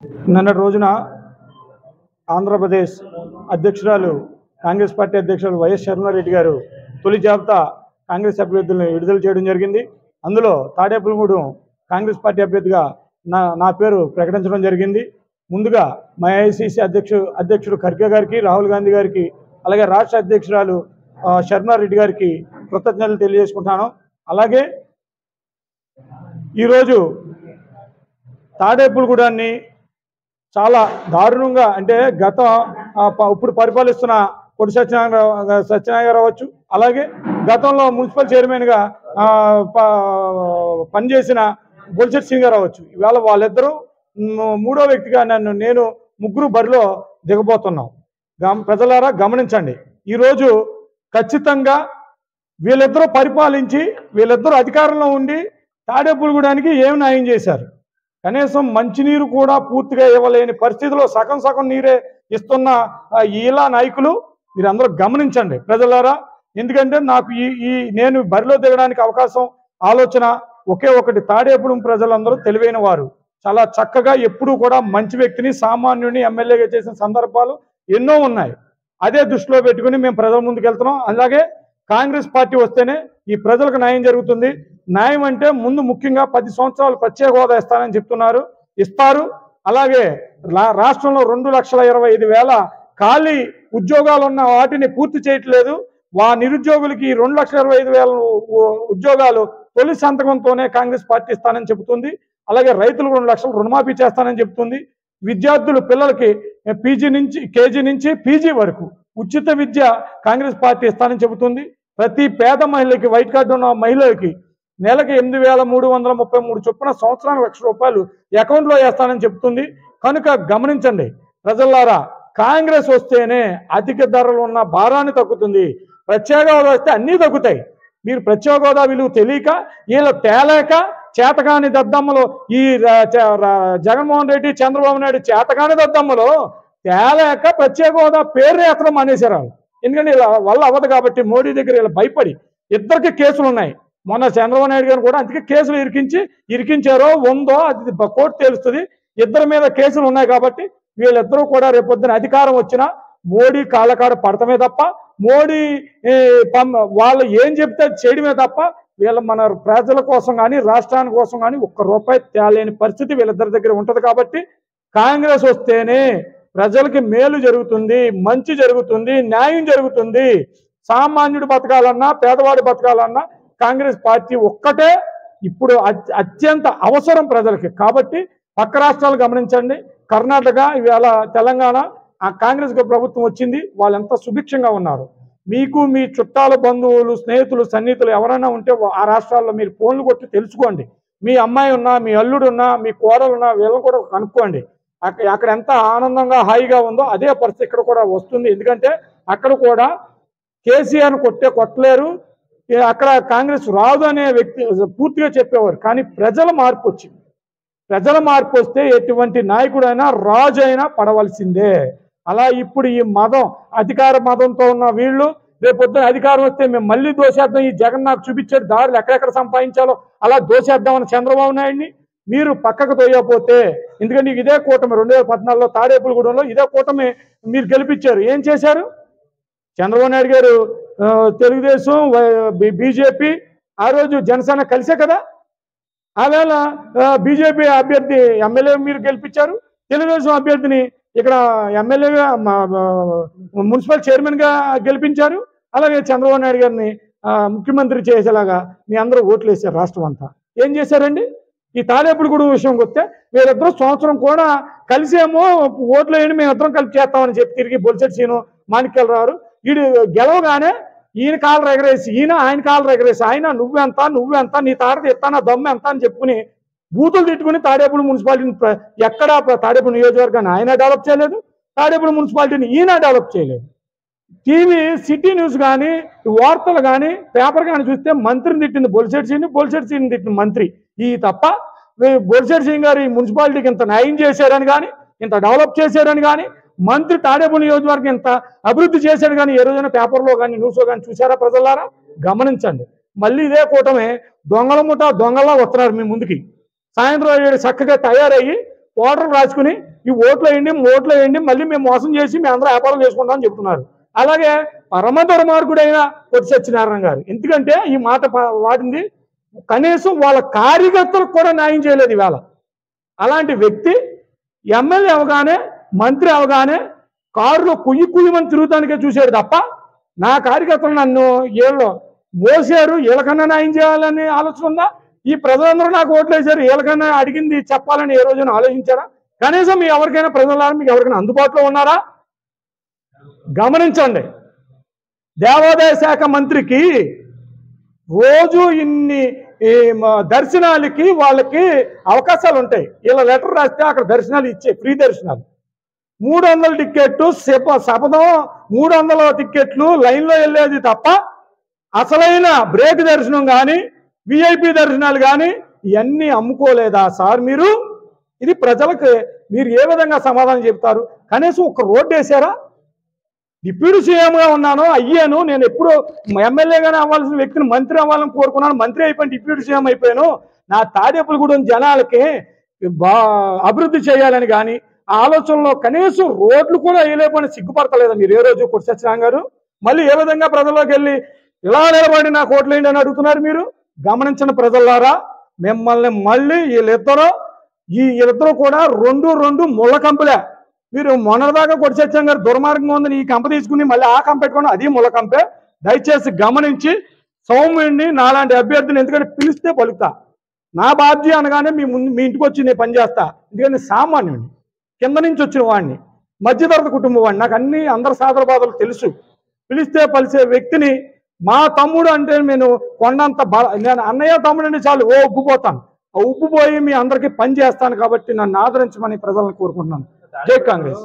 నిన్నటి రోజున ఆంధ్రప్రదేశ్ అధ్యక్షురాలు కాంగ్రెస్ పార్టీ అధ్యక్షురాలు వైఎస్ షర్మిలారెడ్డి గారు తొలి జాబితా కాంగ్రెస్ అభ్యర్థులను విడుదల చేయడం జరిగింది. అందులో తాడేపల్లిగూడెం కాంగ్రెస్ పార్టీ అభ్యర్థిగా నా పేరు ప్రకటించడం జరిగింది. ముందుగా మా ఐఐసిసి అధ్యక్షుడు ఖర్గే గారికి, రాహుల్ గాంధీ గారికి, అలాగే రాష్ట్ర అధ్యక్షురాలు షర్మిలారెడ్డి గారికి కృతజ్ఞతలు తెలియజేసుకుంటాను. అలాగే ఈరోజు తాడేపల్లిగూడాన్ని చాలా దారుణంగా, అంటే ఇప్పుడు పరిపాలిస్తున్న కొడి సత్యనారాయణ అవ్వచ్చు, అలాగే గతంలో మున్సిపల్ చైర్మన్గా పనిచేసిన బొలిశెట్టి సింగ్ గారు అవ్వచ్చు, ఇవాళ వాళ్ళిద్దరూ మూడో వ్యక్తిగా నేను ముగ్గురు బరిలో దిగబోతున్నాం. ప్రజలారా గమనించండి, ఈరోజు ఖచ్చితంగా వీళ్ళిద్దరూ పరిపాలించి వీళ్ళిద్దరూ అధికారంలో ఉండి తాడేపల్లిగూడానికి ఏమి న్యాయం చేశారు? కనీసం మంచినీరు కూడా పూర్తిగా ఇవ్వలేని పరిస్థితిలో సగం నీరే ఇస్తున్న ఇలా నాయకులు మీరందరూ గమనించండి ప్రజలారా. ఎందుకంటే నాకు నేను బరిలో దిగడానికి అవకాశం ఆలోచన ఒకే ఒకటి, తాడేపల్లి ప్రజలందరూ తెలివైన వారు, చాలా చక్కగా ఎప్పుడూ కూడా మంచి వ్యక్తిని సామాన్యుడిని ఎమ్మెల్యేగా చేసిన సందర్భాలు ఎన్నో ఉన్నాయి. అదే దృష్టిలో పెట్టుకుని మేము ప్రజల ముందుకు వెళ్తున్నాం. అలాగే కాంగ్రెస్ పార్టీ వస్తేనే ఈ ప్రజలకు న్యాయం జరుగుతుంది. న్యాయం అంటే ముందు ముఖ్యంగా 10 సంవత్సరాలు ప్రత్యేక హోదా ఇస్తానని చెప్తున్నారు, ఇస్తారు. అలాగే రాష్ట్రంలో 2,25,000 ఖాళీ ఉద్యోగాలు ఉన్న వాటిని పూర్తి చేయట్లేదు. నిరుద్యోగులకి 2,25,000 ఉద్యోగాలు తొలి సంతకంతోనే కాంగ్రెస్ పార్టీ ఇస్తానని చెబుతుంది. అలాగే రైతులకు 2 లక్షలు రుణమాఫీ చేస్తానని చెబుతుంది. విద్యార్థులు పిల్లలకి కేజీ నుంచి పీజీ వరకు ఉచిత విద్య కాంగ్రెస్ పార్టీ ఇస్తానని చెబుతుంది. ప్రతి పేద మహిళకి, వైట్ కార్డు ఉన్న మహిళలకి నెలకి 8,333 చొప్పున సంవత్సరానికి ₹1,00,000 అకౌంట్లో వేస్తానని చెబుతుంది. కనుక గమనించండి ప్రజలారా, కాంగ్రెస్ వస్తేనే అధిక ధరలు ఉన్న భారాన్ని తగ్గుతుంది. ప్రత్యేక హోదా వస్తే అన్నీ తగ్గుతాయి. మీరు ప్రత్యేక హోదా విలువ తెలియక, వీళ్ళు తేలేక, చేతకాని దద్దమ్మలో ఈ జగన్మోహన్ రెడ్డి, చంద్రబాబు నాయుడు చేతకాని దద్దమ్మలో తేలేక ప్రత్యేక హోదా పేరు ఎత్తడం మానేశారు. ఎందుకంటే ఇలా వల్ల అవ్వదు కాబట్టి మోడీ దగ్గర ఇలా భయపడి ఇద్దరికి కేసులు ఉన్నాయి. మొన్న చంద్రబాబు నాయుడు గారు కూడా అందుకే కేసులు ఇరికించారో ఉందో అది కోర్టు తెలుస్తుంది. ఇద్దరి మీద కేసులు ఉన్నాయి కాబట్టి వీళ్ళిద్దరూ కూడా రేపొద్దున అధికారం వచ్చినా మోడీ కాళ్ళకాడ పడటమే తప్ప, మోడీ వాళ్ళు ఏం చెప్తే చేయడమే తప్ప మన ప్రజల కోసం కానీ రాష్ట్రానికి కోసం కానీ ₹1 తేలేని పరిస్థితి వీళ్ళిద్దరి దగ్గర ఉంటుంది. కాబట్టి కాంగ్రెస్ వస్తేనే ప్రజలకి మేలు జరుగుతుంది, మంచి జరుగుతుంది, న్యాయం జరుగుతుంది. సామాన్యుడు బతకాలన్నా, పేదవాడు బతకాలన్నా కాంగ్రెస్ పార్టీ ఒక్కటే ఇప్పుడు అత్యంత అవసరం ప్రజలకి. కాబట్టి పక్క రాష్ట్రాలు గమనించండి, కర్ణాటక, ఇవాళ తెలంగాణ ఆ కాంగ్రెస్ ప్రభుత్వం వచ్చింది, వాళ్ళు ఎంత సుభిక్షంగా ఉన్నారు. మీకు మీ చుట్టాల బంధువులు, స్నేహితులు, సన్నిహితులు ఎవరైనా ఉంటే ఆ రాష్ట్రాల్లో మీరు ఫోన్లు కొట్టి తెలుసుకోండి. మీ అమ్మాయి ఉన్నా, మీ అల్లుడు ఉన్నా, మీ కోడలు ఉన్నా, వీళ్ళని కూడా కనుక్కోండి. అక్కడ ఎంత ఆనందంగా హాయిగా ఉందో అదే పరిస్థితి ఇక్కడ కూడా వస్తుంది. ఎందుకంటే అక్కడ కూడా కేసీఆర్ను కొట్టలేరు, అక్కడ కాంగ్రెస్ రాదు అనే వ్యక్తి పూర్తిగా చెప్పేవారు. కానీ ప్రజల మార్పు వచ్చింది. ప్రజల మార్పు వస్తే ఎటువంటి నాయకుడైనా, రాజు అయినా పడవలసిందే. అలా ఇప్పుడు ఈ అధికార మతంతో ఉన్న వీళ్ళు రేపొద్దున అధికారం వస్తే మేము మళ్ళీ దోసేద్దాం, ఈ జగన్ నాకు చూపించాడు దారులు ఎక్కడెక్కడ సంపాదించాలో అలా దోసేద్దామని చంద్రబాబు నాయుడిని మీరు పక్కకు తోయకపోతే, ఎందుకంటే ఇదే కూటమి 2014లో తాడేపల్లిగూడెంలో ఇదే కూటమి మీరు గెలిపించారు. ఏం చేశారు? చంద్రబాబు నాయుడు గారు, తెలుగుదేశం, బీజేపీ, ఆ రోజు జనసేన కలిసే కదా ఆవేళ బీజేపీ అభ్యర్థి ఎమ్మెల్యే మీరు గెలిపించారు, తెలుగుదేశం అభ్యర్థిని ఇక్కడ ఎమ్మెల్యేగా మున్సిపల్ చైర్మన్గా గెలిపించారు. అలాగే చంద్రబాబు నాయుడు గారిని ముఖ్యమంత్రి చేసేలాగా మీ అందరూ ఓట్లు వేశారు. రాష్ట్రం అంతా ఏం చేశారండి? ఈ తాడేపల్లిగూడెం విషయంకి వస్తే వీళ్ళిద్దరూ సంవత్సరం కూడా కలిసేమో ఓట్లు వేయండి, మేమిద్దరం కలిసి చేస్తామని చెప్పి తిరిగి బొలిశెట్టి సీను, మాణిక్యాలరావు వీడు గెలవగానే ఈయన కాళ్ళు ఎగరేసి ఆయన కాళ్ళు ఎగరేసి ఆయన నువ్వెంత నీ తారది ఎత్తానా దమ్ము ఎంత అని చెప్పుకుని బూతులు తిట్టుకుని తాడేపల్లి మున్సిపాలిటీని ఎక్కడా తాడేపల్లి నియోజకవర్గాన్ని ఆయన డెవలప్ చేయలేదు, తాడేపల్లి మున్సిపాలిటీని ఈయన డెవలప్ చేయలేదు. టీవీ సిటీ న్యూస్ కానీ, వార్తలు కానీ, పేపర్ కానీ చూస్తే మంత్రిని తిట్టింది బొలిశెట్టి సీని తిట్టింది మంత్రి. ఈ తప్ప బొలిశెట్టి సింగ్ గారు ఈ మున్సిపాలిటీకి ఇంత న్యాయం చేశారని కానీ, ఇంత డెవలప్ చేశారని కానీ, మంత్రి తాడేపల్లి నియోజకవర్గం ఇంత అభివృద్ధి చేశాడు కానీ ఏ రోజైనా పేపర్లో కానీ న్యూస్లో కానీ చూసారా ప్రజలారా? గమనించండి. మళ్ళీ ఇదే కూటమి దొంగల ముఠా దొంగలా వస్తున్నారు మీ ముందుకి. సాయంత్రం చక్కగా తయారయ్యి ఓటర్లు రాసుకుని ఈ ఓట్లు వేయండి మళ్ళీ మేము మోసం చేసి మేము అందరూ వ్యాపారం చేసుకుంటామని చెప్తున్నారు. అలాగే పరమ దుర్మార్గుడైన కొట్టి సత్యనారాయణ గారు, ఎందుకంటే ఈ మాట వాడింది కనీసం వాళ్ళ కార్యకర్తలకు కూడా న్యాయం చేయలేదు ఇవాళ. అలాంటి వ్యక్తి ఎమ్మెల్యే అవగానే మంత్రి అవగానే కారులో కుయ్యమని తిరుగుతానికే చూశాడు తప్ప నా కార్యకర్తలు నన్ను వీళ్ళు మోసారు, వీళ్ళకన్నా న్యాయం చేయాలని ఆలోచన ఉందా? ఈ ప్రజలందరూ నాకు ఓట్లు వేశారు, వీళ్ళకన్నా అడిగింది చెప్పాలని ఏ రోజున ఆలోచించారా? కనీసం మీ ఎవరికైనా ప్రజలారా మీకు ఎవరికైనా అందుబాటులో ఉన్నారా? గమనించండి. దేవాదాయ శాఖ మంత్రికి రోజు ఇన్ని దర్శనాలకి వాళ్ళకి అవకాశాలు ఉంటాయి. ఇలా లెటర్ రాస్తే అక్కడ దర్శనాలు ఇచ్చే ఫ్రీ దర్శనాలు 300 టికెట్లు శపథం 300 టికెట్లు లైన్లో వెళ్ళేది తప్ప అసలైన బ్రేక్ దర్శనం కానీ విఐపి దర్శనాలు కానీ ఇవన్నీ అమ్ముకోలేదా సార్ మీరు? ఇది ప్రజలకు మీరు ఏ విధంగా సమాధానం చెప్తారు? కనీసం ఒక రోడ్డు వేసారా? డిప్యూటీ సీఎంగా ఉన్నాను, అయ్యాను, నేను ఎప్పుడూ ఎమ్మెల్యేగానే అవ్వాల్సిన వ్యక్తిని మంత్రి అవ్వాలని కోరుకున్నాను, మంత్రి అయిపోయిన డిప్యూటీ సీఎం అయిపోయాను. నా తాడేపల్లిగూడెం జనాలకి అభివృద్ధి చేయాలని కానీ ఆలోచనలో కనీసం రోడ్లు కూడా వేయలేకపోయినా సిగ్గుపడతలేదా మీరు ఏ రోజు? కొట్టి సత్యనారాయణ గారు మళ్ళీ ఏ విధంగా ప్రజల్లోకి వెళ్ళి ఇలా నిలబడి నాకు ఓట్లు వేయండి అని అడుగుతున్నారు మీరు? గమనించిన ప్రజలారా, మిమ్మల్ని మళ్ళీ వీళ్ళిద్దరూ కూడా రెండు ముళ్ళ కంపులే. మీరు మొన్నటిదాకా కొట్టి సత్యం గారు దుర్మార్గంగా ఉందని ఈ కంప తీసుకుని మళ్ళీ ఆ కంప పెట్టుకుని అది ముళ్ళ కంపే. దయచేసి గమనించి సౌమ్యుడిని నాలాంటి అభ్యర్థిని ఎందుకంటే పిలిస్తే పలుకుతా. నా బాధ్యత అనగానే మీ ఇంటికి వచ్చి నేను పనిచేస్తా. ఎందుకంటే సామాన్యుడిని, కింద నుంచి వచ్చిన వాడిని, మధ్యతరగతి కుటుంబం వాడిని, నాకు అందరి సాధన బాధలు తెలుసు. పిలిస్తే పలిసే వ్యక్తిని మా తమ్ముడు అంటే నేను కొండంత నేను అన్నయ్య తమ్ముడు అంటే చాలు ఉబ్బిపోతాను. ఉబ్బిపోయి మీ అందరికీ పని చేస్తాను. కాబట్టి నన్ను ఆదరించమని ప్రజలను కోరుకుంటున్నాను. జై కాంగ్రెస్.